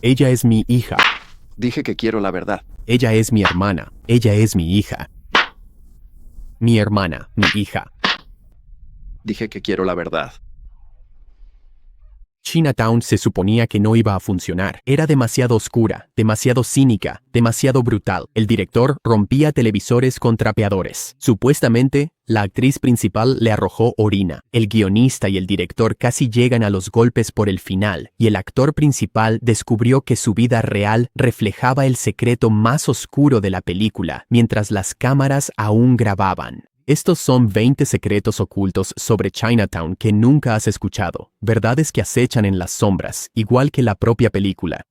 Ella es mi hija. Dije que quiero la verdad. Ella es mi hermana. Ella es mi hija. Mi hermana, mi hija. Dije que quiero la verdad. Chinatown se suponía que no iba a funcionar. Era demasiado oscura, demasiado cínica, demasiado brutal. El director rompía televisores con trapeadores. Supuestamente, la actriz principal le arrojó orina. El guionista y el director casi llegan a los golpes por el final, y el actor principal descubrió que su vida real reflejaba el secreto más oscuro de la película, mientras las cámaras aún grababan. Estos son 20 secretos ocultos sobre Chinatown que nunca has escuchado, verdades que acechan en las sombras, igual que la propia película.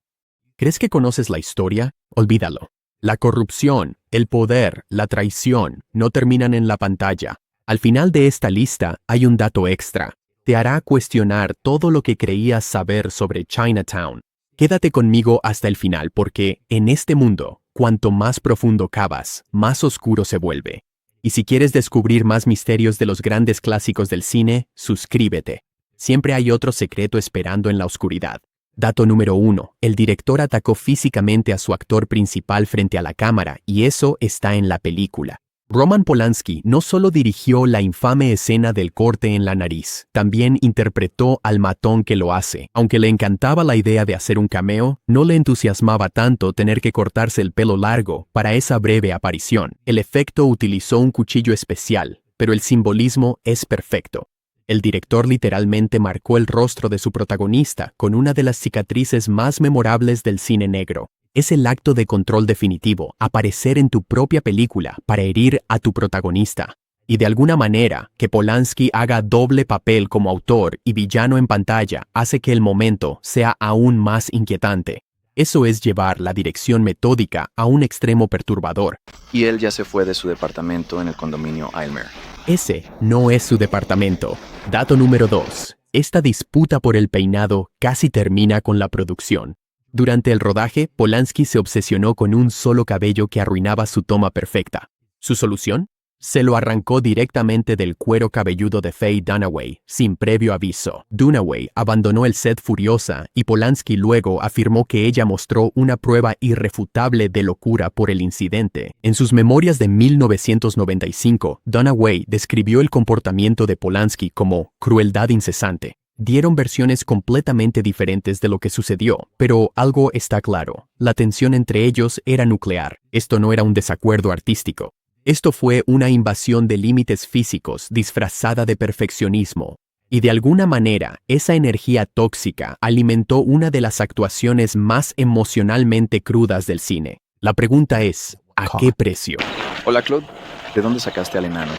¿Crees que conoces la historia? Olvídalo. La corrupción, el poder, la traición no terminan en la pantalla. Al final de esta lista hay un dato extra. Te hará cuestionar todo lo que creías saber sobre Chinatown. Quédate conmigo hasta el final porque, en este mundo, cuanto más profundo cavas, más oscuro se vuelve. Y si quieres descubrir más misterios de los grandes clásicos del cine, suscríbete. Siempre hay otro secreto esperando en la oscuridad. Dato número 1. El director atacó físicamente a su actor principal frente a la cámara, y eso está en la película. Roman Polanski no solo dirigió la infame escena del corte en la nariz, también interpretó al matón que lo hace. Aunque le encantaba la idea de hacer un cameo, no le entusiasmaba tanto tener que cortarse el pelo largo para esa breve aparición. El efecto utilizó un cuchillo especial, pero el simbolismo es perfecto. El director literalmente marcó el rostro de su protagonista con una de las cicatrices más memorables del cine negro. Es el acto de control definitivo, aparecer en tu propia película para herir a tu protagonista. Y de alguna manera, que Polanski haga doble papel como autor y villano en pantalla hace que el momento sea aún más inquietante. Eso es llevar la dirección metódica a un extremo perturbador. Y él ya se fue de su departamento en el condominio Aylmer. Ese no es su departamento. Dato número 2. Esta disputa por el peinado casi termina con la producción. Durante el rodaje, Polanski se obsesionó con un solo cabello que arruinaba su toma perfecta. ¿Su solución? Se lo arrancó directamente del cuero cabelludo de Faye Dunaway, sin previo aviso. Dunaway abandonó el set furiosa y Polanski luego afirmó que ella mostró una prueba irrefutable de locura por el incidente. En sus memorias de 1995, Dunaway describió el comportamiento de Polanski como crueldad incesante. Dieron versiones completamente diferentes de lo que sucedió, pero algo está claro. La tensión entre ellos era nuclear. Esto no era un desacuerdo artístico. Esto fue una invasión de límites físicos disfrazada de perfeccionismo. Y de alguna manera, esa energía tóxica alimentó una de las actuaciones más emocionalmente crudas del cine. La pregunta es, ¿a qué precio? Hola, Claude. ¿De dónde sacaste al enano?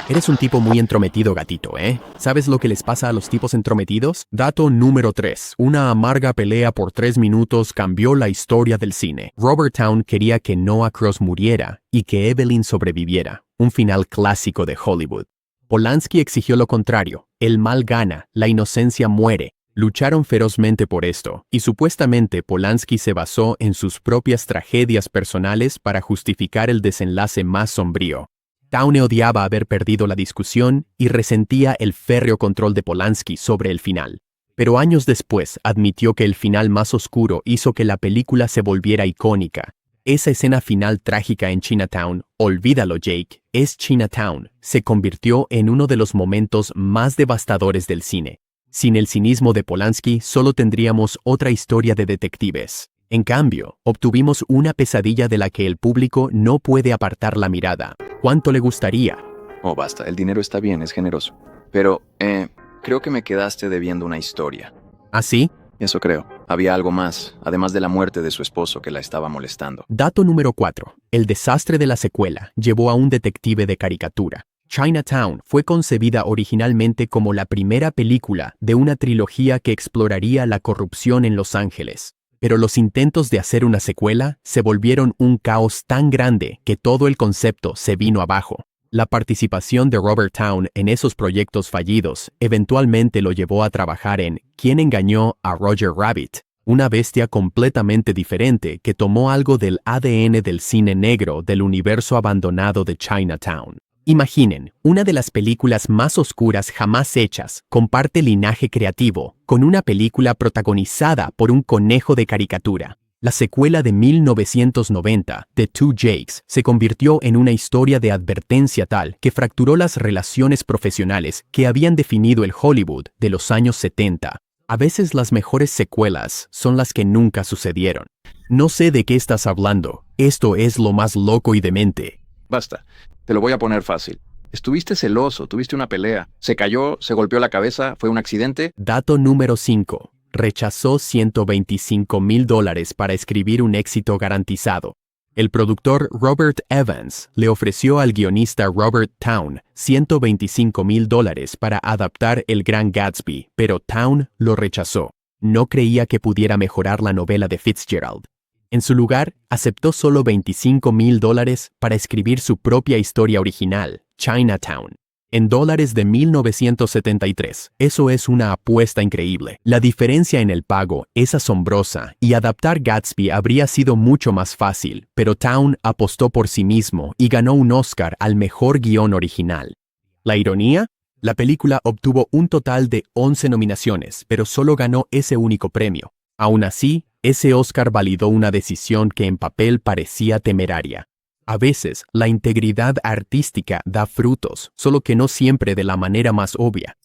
Eres un tipo muy entrometido, gatito, ¿eh? ¿Sabes lo que les pasa a los tipos entrometidos? Dato número 3. Una amarga pelea por 3 minutos cambió la historia del cine. Robert Towne quería que Noah Cross muriera y que Evelyn sobreviviera. Un final clásico de Hollywood. Polanski exigió lo contrario. El mal gana, la inocencia muere. Lucharon ferozmente por esto, y supuestamente Polanski se basó en sus propias tragedias personales para justificar el desenlace más sombrío. Towne odiaba haber perdido la discusión y resentía el férreo control de Polanski sobre el final. Pero años después admitió que el final más oscuro hizo que la película se volviera icónica. Esa escena final trágica en Chinatown, olvídalo Jake, es Chinatown, se convirtió en uno de los momentos más devastadores del cine. Sin el cinismo de Polanski solo tendríamos otra historia de detectives. En cambio, obtuvimos una pesadilla de la que el público no puede apartar la mirada. ¿Cuánto le gustaría? Oh, basta. El dinero está bien, es generoso. Pero, creo que me quedaste debiendo una historia. ¿Ah, sí? Eso creo. Había algo más, además de la muerte de su esposo que la estaba molestando. Dato número 4. El desastre de la secuela llevó a un detective de caricatura. Chinatown fue concebida originalmente como la primera película de una trilogía que exploraría la corrupción en Los Ángeles. Pero los intentos de hacer una secuela se volvieron un caos tan grande que todo el concepto se vino abajo. La participación de Robert Towne en esos proyectos fallidos eventualmente lo llevó a trabajar en ¿Quién engañó a Roger Rabbit?, una bestia completamente diferente que tomó algo del ADN del cine negro del universo abandonado de Chinatown. Imaginen, una de las películas más oscuras jamás hechas comparte linaje creativo con una película protagonizada por un conejo de caricatura. La secuela de 1990, The Two Jakes, se convirtió en una historia de advertencia tal que fracturó las relaciones profesionales que habían definido el Hollywood de los años 70. A veces las mejores secuelas son las que nunca sucedieron. No sé de qué estás hablando. Esto es lo más loco y demente. Basta. Te lo voy a poner fácil. Estuviste celoso, tuviste una pelea. Se cayó, se golpeó la cabeza, fue un accidente. Dato número 5. Rechazó $125,000 para escribir un éxito garantizado. El productor Robert Evans le ofreció al guionista Robert Towne $125,000 para adaptar El Gran Gatsby, pero Towne lo rechazó. No creía que pudiera mejorar la novela de Fitzgerald. En su lugar, aceptó solo $25,000 para escribir su propia historia original, Chinatown. En dólares de 1973, eso es una apuesta increíble. La diferencia en el pago es asombrosa y adaptar Gatsby habría sido mucho más fácil, pero Towne apostó por sí mismo y ganó un Oscar al mejor guión original. ¿La ironía? La película obtuvo un total de 11 nominaciones, pero solo ganó ese único premio. Aún así, ese Oscar validó una decisión que en papel parecía temeraria. A veces, la integridad artística da frutos, solo que no siempre de la manera más obvia.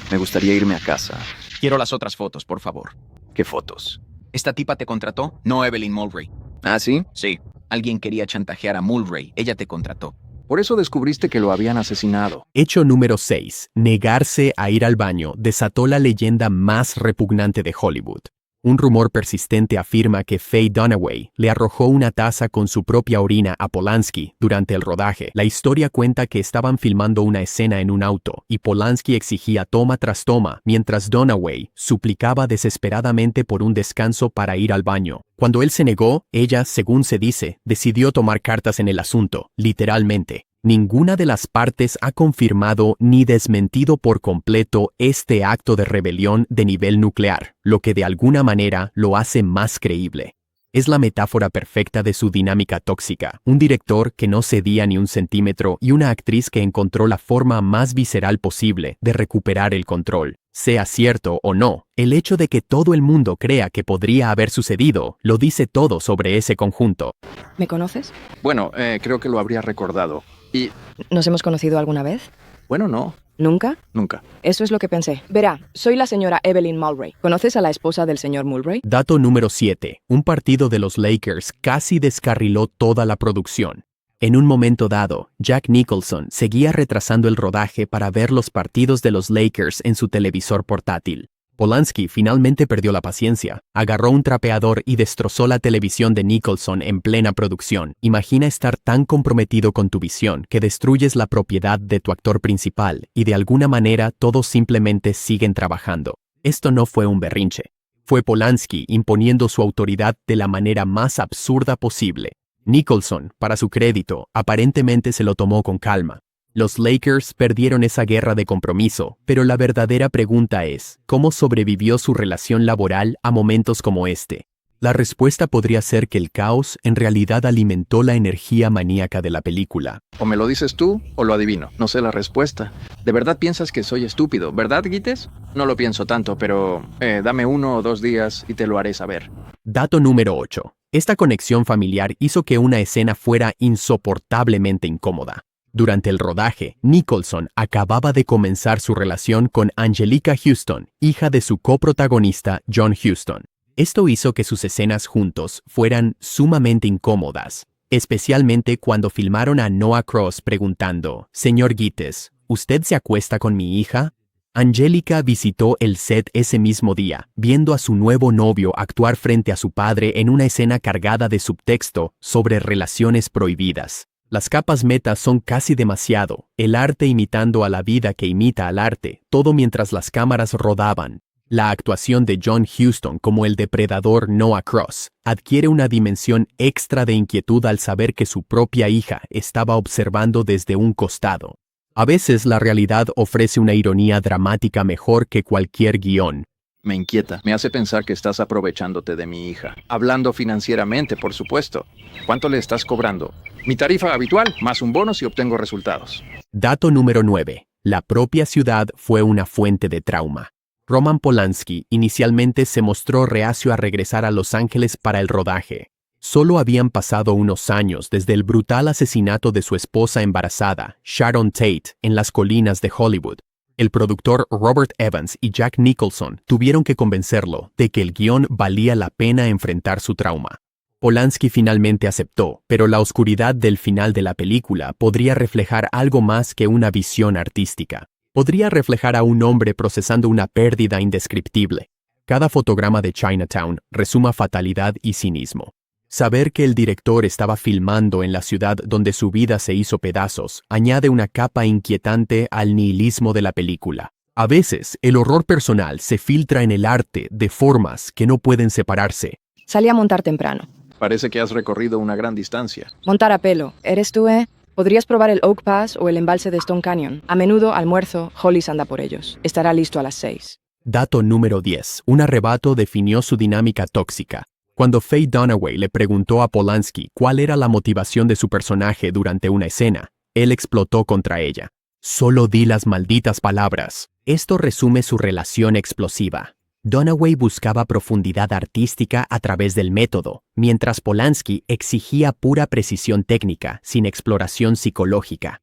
Me gustaría irme a casa. Quiero las otras fotos, por favor. ¿Qué fotos? ¿Esta tipa te contrató? No Evelyn Mulvey. ¿Ah, sí? Sí. Alguien quería chantajear a Mulvey. Ella te contrató. Por eso descubriste que lo habían asesinado. Hecho número 6. Negarse a ir al baño desató la leyenda más repugnante de Hollywood. Un rumor persistente afirma que Faye Dunaway le arrojó una taza con su propia orina a Polanski durante el rodaje. La historia cuenta que estaban filmando una escena en un auto y Polanski exigía toma tras toma mientras Dunaway suplicaba desesperadamente por un descanso para ir al baño. Cuando él se negó, ella, según se dice, decidió tomar cartas en el asunto, literalmente. Ninguna de las partes ha confirmado ni desmentido por completo este acto de rebelión de nivel nuclear, lo que de alguna manera lo hace más creíble. Es la metáfora perfecta de su dinámica tóxica, un director que no cedía ni un centímetro y una actriz que encontró la forma más visceral posible de recuperar el control. Sea cierto o no, el hecho de que todo el mundo crea que podría haber sucedido lo dice todo sobre ese conjunto. ¿Me conoces? Bueno, creo que lo habría recordado. Y, ¿Nos hemos conocido alguna vez? bueno, no, ¿Nunca? nunca. Eso es lo que pensé. Verá, soy la señora Evelyn Mulvey. ¿Conoces a la esposa del señor Mulvey? Dato número 7. Un partido de los Lakers casi descarriló toda la producción. En un momento dado, Jack Nicholson seguía retrasando el rodaje para ver los partidos de los Lakers en su televisor portátil. Polanski finalmente perdió la paciencia, agarró un trapeador y destrozó la televisión de Nicholson en plena producción. Imagina estar tan comprometido con tu visión que destruyes la propiedad de tu actor principal y de alguna manera todos simplemente siguen trabajando. Esto no fue un berrinche. Fue Polanski imponiendo su autoridad de la manera más absurda posible. Nicholson, para su crédito, aparentemente se lo tomó con calma. Los Lakers perdieron esa guerra de compromiso, pero la verdadera pregunta es, ¿cómo sobrevivió su relación laboral a momentos como este? La respuesta podría ser que el caos en realidad alimentó la energía maníaca de la película. O me lo dices tú o lo adivino. No sé la respuesta. ¿De verdad piensas que soy estúpido, verdad, Gites? No lo pienso tanto, pero dame 1 o 2 días y te lo haré saber. Dato número 8. Esta conexión familiar hizo que una escena fuera insoportablemente incómoda. Durante el rodaje, Nicholson acababa de comenzar su relación con Anjelica Huston, hija de su coprotagonista John Huston. Esto hizo que sus escenas juntos fueran sumamente incómodas, especialmente cuando filmaron a Noah Cross preguntando, «Señor Gittes, ¿usted se acuesta con mi hija?» Angélica visitó el set ese mismo día, viendo a su nuevo novio actuar frente a su padre en una escena cargada de subtexto sobre relaciones prohibidas. Las capas meta son casi demasiado, el arte imitando a la vida que imita al arte, todo mientras las cámaras rodaban. La actuación de John Huston como el depredador Noah Cross adquiere una dimensión extra de inquietud al saber que su propia hija estaba observando desde un costado. A veces la realidad ofrece una ironía dramática mejor que cualquier guión. Me inquieta. Me hace pensar que estás aprovechándote de mi hija. Hablando financieramente, por supuesto. ¿Cuánto le estás cobrando? Mi tarifa habitual, más un bono si obtengo resultados. Dato número 9. La propia ciudad fue una fuente de trauma. Roman Polanski inicialmente se mostró reacio a regresar a Los Ángeles para el rodaje. Solo habían pasado unos años desde el brutal asesinato de su esposa embarazada, Sharon Tate, en las colinas de Hollywood. El productor Robert Evans y Jack Nicholson tuvieron que convencerlo de que el guión valía la pena enfrentar su trauma. Polanski finalmente aceptó, pero la oscuridad del final de la película podría reflejar algo más que una visión artística. Podría reflejar a un hombre procesando una pérdida indescriptible. Cada fotograma de Chinatown resuma fatalidad y cinismo. Saber que el director estaba filmando en la ciudad donde su vida se hizo pedazos añade una capa inquietante al nihilismo de la película. A veces, el horror personal se filtra en el arte de formas que no pueden separarse. Salí a montar temprano. Parece que has recorrido una gran distancia. Montar a pelo. ¿Eres tú, eh? Podrías probar el Oak Pass o el embalse de Stone Canyon. A menudo, almuerzo, Hollis anda por ellos. Estará listo a las 6. Dato número 10. Un arrebato definió su dinámica tóxica. Cuando Faye Dunaway le preguntó a Polanski cuál era la motivación de su personaje durante una escena, él explotó contra ella. Solo di las malditas palabras. Esto resume su relación explosiva. Dunaway buscaba profundidad artística a través del método, mientras Polanski exigía pura precisión técnica, sin exploración psicológica.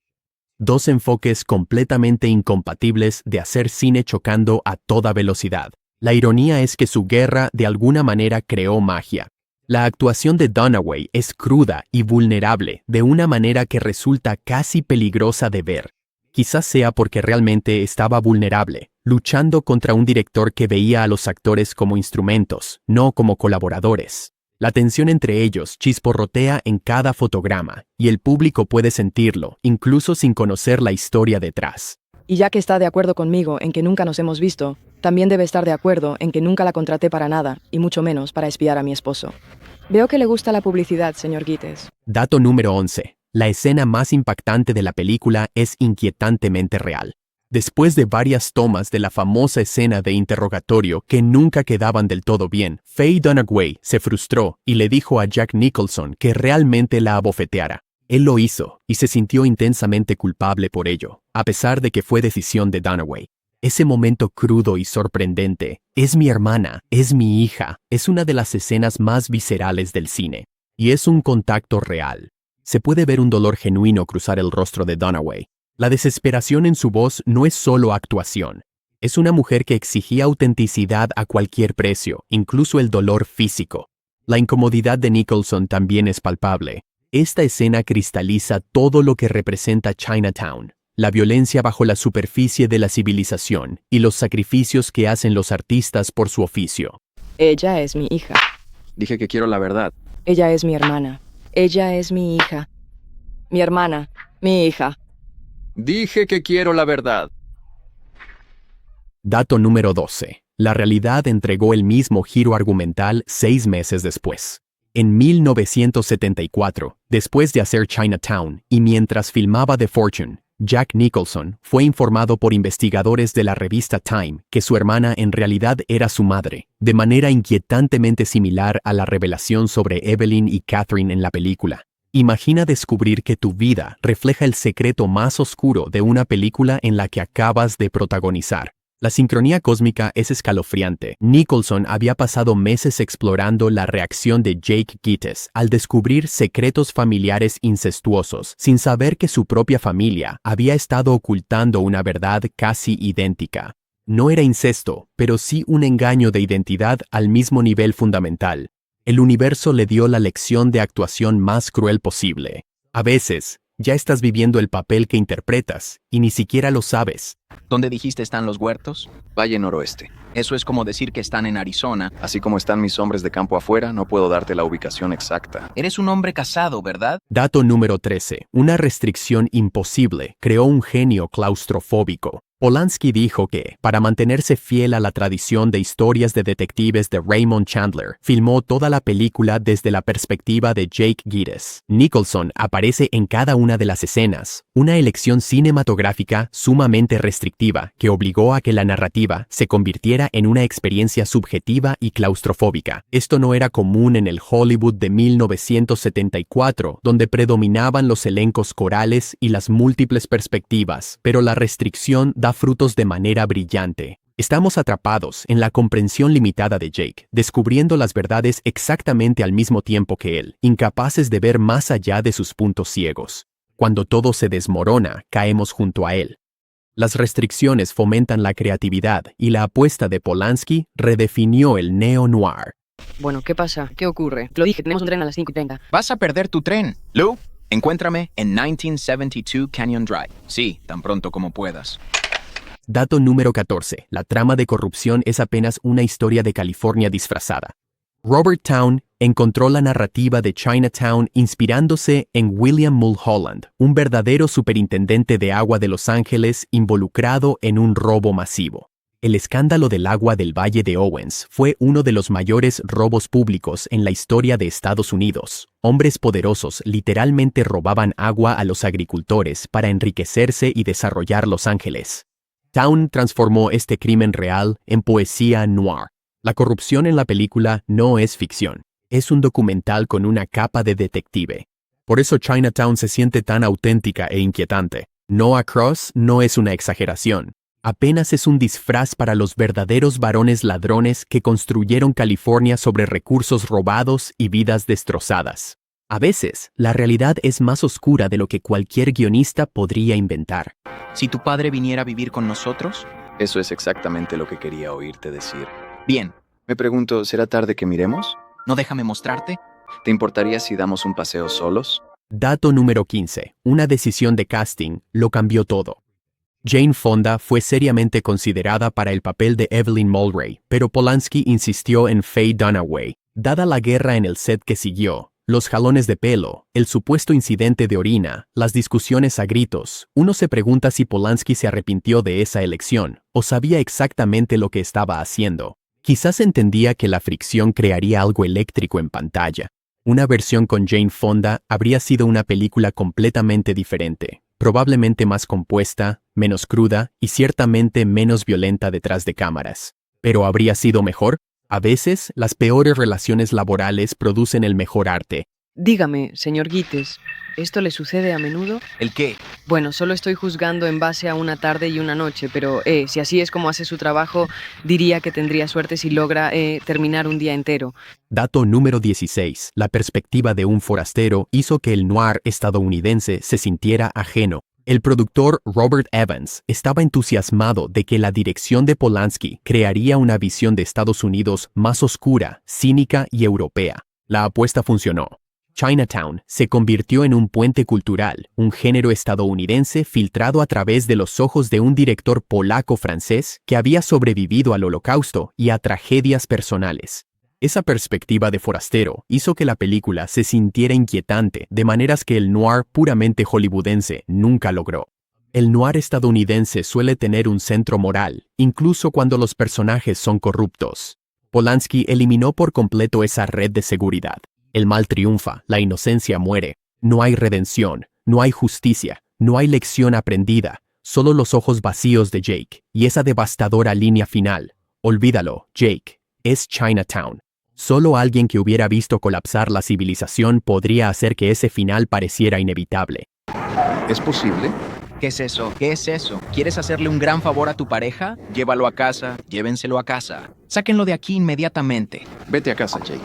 Dos enfoques completamente incompatibles de hacer cine chocando a toda velocidad. La ironía es que su guerra de alguna manera creó magia. La actuación de Dunaway es cruda y vulnerable de una manera que resulta casi peligrosa de ver. Quizás sea porque realmente estaba vulnerable, luchando contra un director que veía a los actores como instrumentos, no como colaboradores. La tensión entre ellos chisporrotea en cada fotograma, y el público puede sentirlo, incluso sin conocer la historia detrás. Y ya que está de acuerdo conmigo en que nunca nos hemos visto, también debe estar de acuerdo en que nunca la contraté para nada, y mucho menos para espiar a mi esposo. Veo que le gusta la publicidad, señor Gittes. Dato número 11. La escena más impactante de la película es inquietantemente real. Después de varias tomas de la famosa escena de interrogatorio que nunca quedaban del todo bien, Faye Dunaway se frustró y le dijo a Jack Nicholson que realmente la abofeteara. Él lo hizo y se sintió intensamente culpable por ello, a pesar de que fue decisión de Dunaway. Ese momento crudo y sorprendente, es mi hermana, es mi hija, es una de las escenas más viscerales del cine. Y es un contacto real. Se puede ver un dolor genuino cruzar el rostro de Dunaway. La desesperación en su voz no es solo actuación. Es una mujer que exigía autenticidad a cualquier precio, incluso el dolor físico. La incomodidad de Nicholson también es palpable. Esta escena cristaliza todo lo que representa Chinatown, la violencia bajo la superficie de la civilización y los sacrificios que hacen los artistas por su oficio. Ella es mi hija. Dije que quiero la verdad. Ella es mi hermana. Ella es mi hija. Mi hermana. Mi hija. Dije que quiero la verdad. Dato número 12. La realidad entregó el mismo giro argumental 6 meses después. En 1974, después de hacer Chinatown y mientras filmaba The Fortune, Jack Nicholson fue informado por investigadores de la revista Time que su hermana en realidad era su madre, de manera inquietantemente similar a la revelación sobre Evelyn y Catherine en la película. Imagina descubrir que tu vida refleja el secreto más oscuro de una película en la que acabas de protagonizar. La sincronía cósmica es escalofriante. Nicholson había pasado meses explorando la reacción de Jake Gittes al descubrir secretos familiares incestuosos, sin saber que su propia familia había estado ocultando una verdad casi idéntica. No era incesto, pero sí un engaño de identidad al mismo nivel fundamental. El universo le dio la lección de actuación más cruel posible. A veces, ya estás viviendo el papel que interpretas y ni siquiera lo sabes. ¿Dónde dijiste están los huertos? Valle Noroeste. Eso es como decir que están en Arizona. Así como están mis hombres de campo afuera, no puedo darte la ubicación exacta. Eres un hombre casado, ¿verdad? Dato número 13. Una restricción imposible creó un genio claustrofóbico. Polanski dijo que, para mantenerse fiel a la tradición de historias de detectives de Raymond Chandler, filmó toda la película desde la perspectiva de Jake Gittes. Nicholson aparece en cada una de las escenas, una elección cinematográfica sumamente restrictiva que obligó a que la narrativa se convirtiera en una experiencia subjetiva y claustrofóbica. Esto no era común en el Hollywood de 1974, donde predominaban los elencos corales y las múltiples perspectivas, pero la restricción da frutos de manera brillante. Estamos atrapados en la comprensión limitada de Jake, descubriendo las verdades exactamente al mismo tiempo que él, incapaces de ver más allá de sus puntos ciegos. Cuando todo se desmorona, caemos junto a él. Las restricciones fomentan la creatividad y la apuesta de Polanski redefinió el neo-noir. Bueno, ¿qué pasa? ¿Qué ocurre? Te lo dije, tenemos un tren a las 5:30. Vas a perder tu tren. Lou, encuéntrame en 1972 Canyon Drive. Sí, tan pronto como puedas. Dato número 14. La trama de corrupción es apenas una historia de California disfrazada. Robert Towne encontró la narrativa de Chinatown inspirándose en William Mulholland, un verdadero superintendente de agua de Los Ángeles involucrado en un robo masivo. El escándalo del agua del Valle de Owens fue uno de los mayores robos públicos en la historia de Estados Unidos. Hombres poderosos literalmente robaban agua a los agricultores para enriquecerse y desarrollar Los Ángeles. Towne transformó este crimen real en poesía noir. La corrupción en la película no es ficción, es un documental con una capa de detective. Por eso Chinatown se siente tan auténtica e inquietante. Noah Cross no es una exageración, apenas es un disfraz para los verdaderos varones ladrones que construyeron California sobre recursos robados y vidas destrozadas. A veces, la realidad es más oscura de lo que cualquier guionista podría inventar. Si tu padre viniera a vivir con nosotros, Eso es exactamente lo que quería oírte decir. bien, Me pregunto, ¿será tarde que miremos? ¿no déjame mostrarte? ¿Te importaría si damos un paseo solos? Dato número 15. Una decisión de casting lo cambió todo. Jane Fonda fue seriamente considerada para el papel de Evelyn Mulwray, pero Polanski insistió en Faye Dunaway. Dada la guerra en el set que siguió, los jalones de pelo, el supuesto incidente de orina, las discusiones a gritos, uno se pregunta si Polanski se arrepintió de esa elección o sabía exactamente lo que estaba haciendo. Quizás entendía que la fricción crearía algo eléctrico en pantalla. Una versión con Jane Fonda habría sido una película completamente diferente, probablemente más compuesta, menos cruda y ciertamente menos violenta detrás de cámaras. ¿Pero habría sido mejor? A veces, las peores relaciones laborales producen el mejor arte. Dígame, señor Gittes, ¿esto le sucede a menudo? ¿El qué? Bueno, solo estoy juzgando en base a una tarde y una noche, pero si así es como hace su trabajo, diría que tendría suerte si logra terminar un día entero. Dato número 16. La perspectiva de un forastero hizo que el noir estadounidense se sintiera ajeno. El productor Robert Evans estaba entusiasmado de que la dirección de Polanski crearía una visión de Estados Unidos más oscura, cínica y europea. La apuesta funcionó. Chinatown se convirtió en un puente cultural, un género estadounidense filtrado a través de los ojos de un director polaco-francés que había sobrevivido al Holocausto y a tragedias personales. Esa perspectiva de forastero hizo que la película se sintiera inquietante de maneras que el noir puramente hollywoodense nunca logró. El noir estadounidense suele tener un centro moral, incluso cuando los personajes son corruptos. Polanski eliminó por completo esa red de seguridad. El mal triunfa, la inocencia muere, no hay redención, no hay justicia, no hay lección aprendida, solo los ojos vacíos de Jake y esa devastadora línea final. Olvídalo, Jake, es Chinatown. Solo alguien que hubiera visto colapsar la civilización podría hacer que ese final pareciera inevitable. ¿Es posible? ¿Qué es eso? ¿Qué es eso? ¿Quieres hacerle un gran favor a tu pareja? Llévalo a casa, llévenselo a casa. Sáquenlo de aquí inmediatamente. Vete a casa, Jake.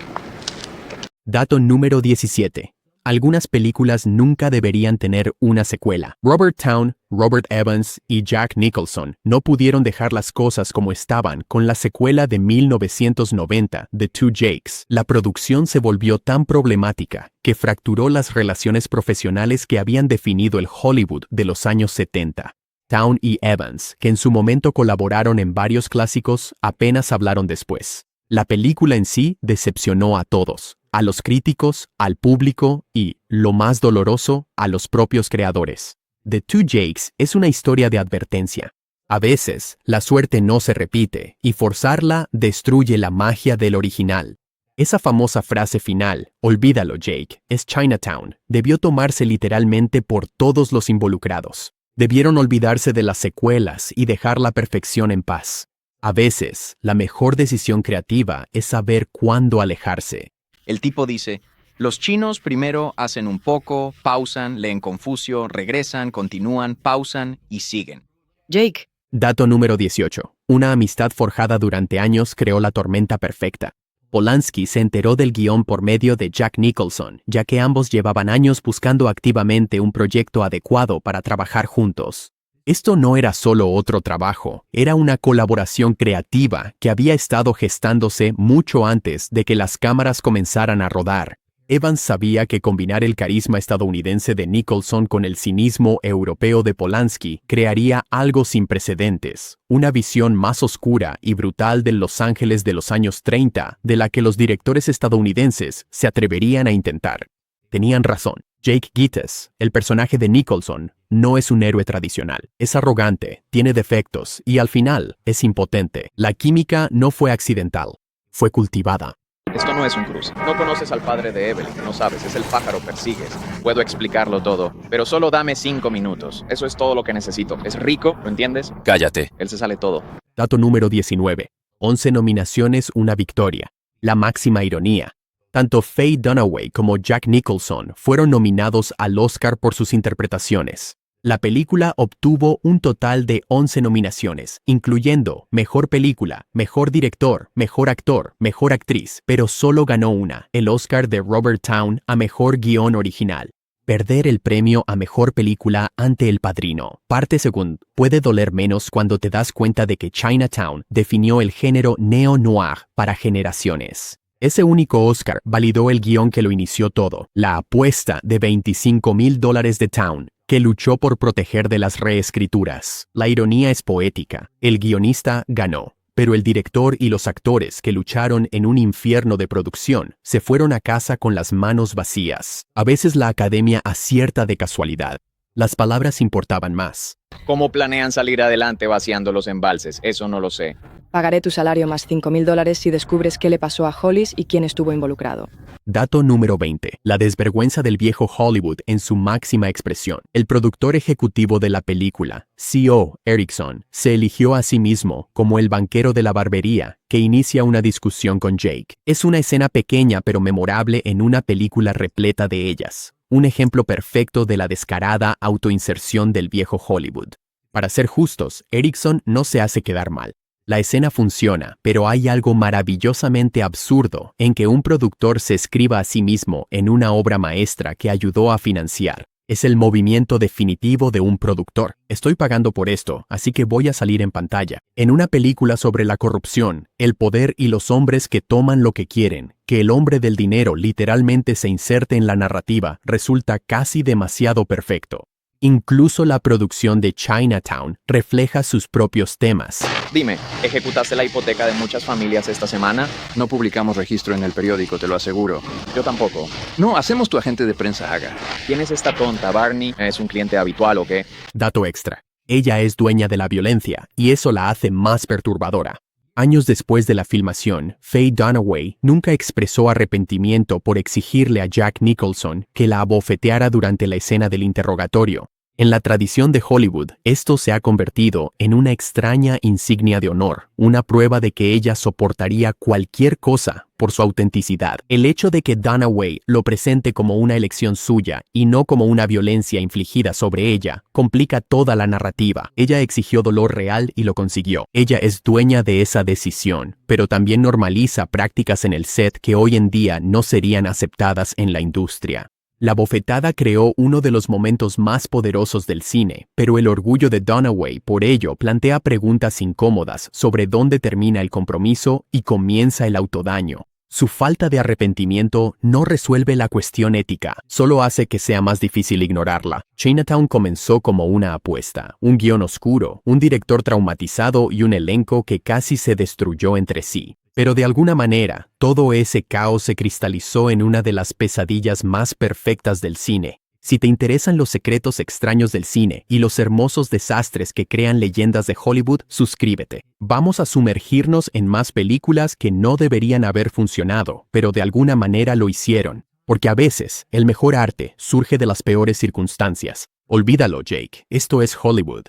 Dato número 17. Algunas películas nunca deberían tener una secuela. Robert Towne, Robert Evans y Jack Nicholson no pudieron dejar las cosas como estaban con la secuela de 1990, The Two Jakes. La producción se volvió tan problemática que fracturó las relaciones profesionales que habían definido el Hollywood de los años 70. Towne y Evans, que en su momento colaboraron en varios clásicos, apenas hablaron después. La película en sí decepcionó a todos. A los críticos, al público y, lo más doloroso, a los propios creadores. The Two Jakes es una historia de advertencia. A veces, la suerte no se repite, y forzarla destruye la magia del original. Esa famosa frase final, olvídalo Jake, es Chinatown, debió tomarse literalmente por todos los involucrados. Debieron olvidarse de las secuelas y dejar la perfección en paz. A veces, la mejor decisión creativa es saber cuándo alejarse. El tipo dice, los chinos primero hacen un poco, pausan, leen Confucio, regresan, continúan, pausan y siguen. Jake, Dato número 18. Una amistad forjada durante años creó la tormenta perfecta. Polanski se enteró del guión por medio de Jack Nicholson, ya que ambos llevaban años buscando activamente un proyecto adecuado para trabajar juntos. Esto no era solo otro trabajo, era una colaboración creativa que había estado gestándose mucho antes de que las cámaras comenzaran a rodar. Evans sabía que combinar el carisma estadounidense de Nicholson con el cinismo europeo de Polanski crearía algo sin precedentes, una visión más oscura y brutal de Los Ángeles de los años 30, de la que los directores estadounidenses se atreverían a intentar. Tenían razón. Jake Gittes, el personaje de Nicholson, no es un héroe tradicional. Es arrogante, tiene defectos y al final es impotente. La química no fue accidental, fue cultivada. Esto no es un cruce. No conoces al padre de Evelyn, no sabes, es el pájaro persigues. Puedo explicarlo todo, pero solo dame 5 minutos. Eso es todo lo que necesito. Es rico, ¿lo entiendes? Cállate. Él se sale todo. Dato número 19. 11 nominaciones, una victoria. La máxima ironía. Tanto Faye Dunaway como Jack Nicholson fueron nominados al Oscar por sus interpretaciones. La película obtuvo un total de 11 nominaciones, incluyendo Mejor Película, Mejor Director, Mejor Actor, Mejor Actriz, pero solo ganó una, el Oscar de Robert Towne a Mejor Guión Original. Perder el premio a Mejor Película ante El Padrino, parte según, puede doler menos cuando te das cuenta de que Chinatown definió el género neo-noir para generaciones. Ese único Oscar validó el guión que lo inició todo, la apuesta de $25,000 de Towne, que luchó por proteger de las reescrituras. La ironía es poética. El guionista ganó, pero el director y los actores que lucharon en un infierno de producción se fueron a casa con las manos vacías. A veces la academia acierta de casualidad. Las palabras importaban más. ¿Cómo planean salir adelante vaciando los embalses? Eso no lo sé. Pagaré tu salario más $5,000 si descubres qué le pasó a Hollis y quién estuvo involucrado. Dato número 20. La desvergüenza del viejo Hollywood en su máxima expresión. El productor ejecutivo de la película, C.O. Erickson, se eligió a sí mismo como el banquero de la barbería que inicia una discusión con Jake. Es una escena pequeña pero memorable en una película repleta de ellas. Un ejemplo perfecto de la descarada autoinserción del viejo Hollywood. Para ser justos, Erickson no se hace quedar mal. La escena funciona, pero hay algo maravillosamente absurdo en que un productor se escriba a sí mismo en una obra maestra que ayudó a financiar. Es el movimiento definitivo de un productor. Estoy pagando por esto, así que voy a salir en pantalla. En una película sobre la corrupción, el poder y los hombres que toman lo que quieren, que el hombre del dinero literalmente se inserte en la narrativa, resulta casi demasiado perfecto. Incluso la producción de Chinatown refleja sus propios temas. Dime, ¿ejecutaste la hipoteca de muchas familias esta semana? No publicamos registro en el periódico, te lo aseguro. Yo tampoco. No, hacemos tu agente de prensa haga. ¿Quién es esta tonta, Barney? ¿Es un cliente habitual o qué? Dato extra. Ella es dueña de la violencia, y eso la hace más perturbadora. Años después de la filmación, Faye Dunaway nunca expresó arrepentimiento por exigirle a Jack Nicholson que la abofeteara durante la escena del interrogatorio. En la tradición de Hollywood, esto se ha convertido en una extraña insignia de honor, una prueba de que ella soportaría cualquier cosa por su autenticidad. El hecho de que Dunaway lo presente como una elección suya y no como una violencia infligida sobre ella, complica toda la narrativa. Ella exigió dolor real y lo consiguió. Ella es dueña de esa decisión, pero también normaliza prácticas en el set que hoy en día no serían aceptadas en la industria. La bofetada creó uno de los momentos más poderosos del cine, pero el orgullo de Dunaway por ello plantea preguntas incómodas sobre dónde termina el compromiso y comienza el autodaño. Su falta de arrepentimiento no resuelve la cuestión ética, solo hace que sea más difícil ignorarla. Chinatown comenzó como una apuesta, un guión oscuro, un director traumatizado y un elenco que casi se destruyó entre sí. Pero de alguna manera, todo ese caos se cristalizó en una de las pesadillas más perfectas del cine. Si te interesan los secretos extraños del cine y los hermosos desastres que crean leyendas de Hollywood, suscríbete. Vamos a sumergirnos en más películas que no deberían haber funcionado, pero de alguna manera lo hicieron. Porque a veces, el mejor arte surge de las peores circunstancias. Olvídalo, Jake. Esto es Hollywood.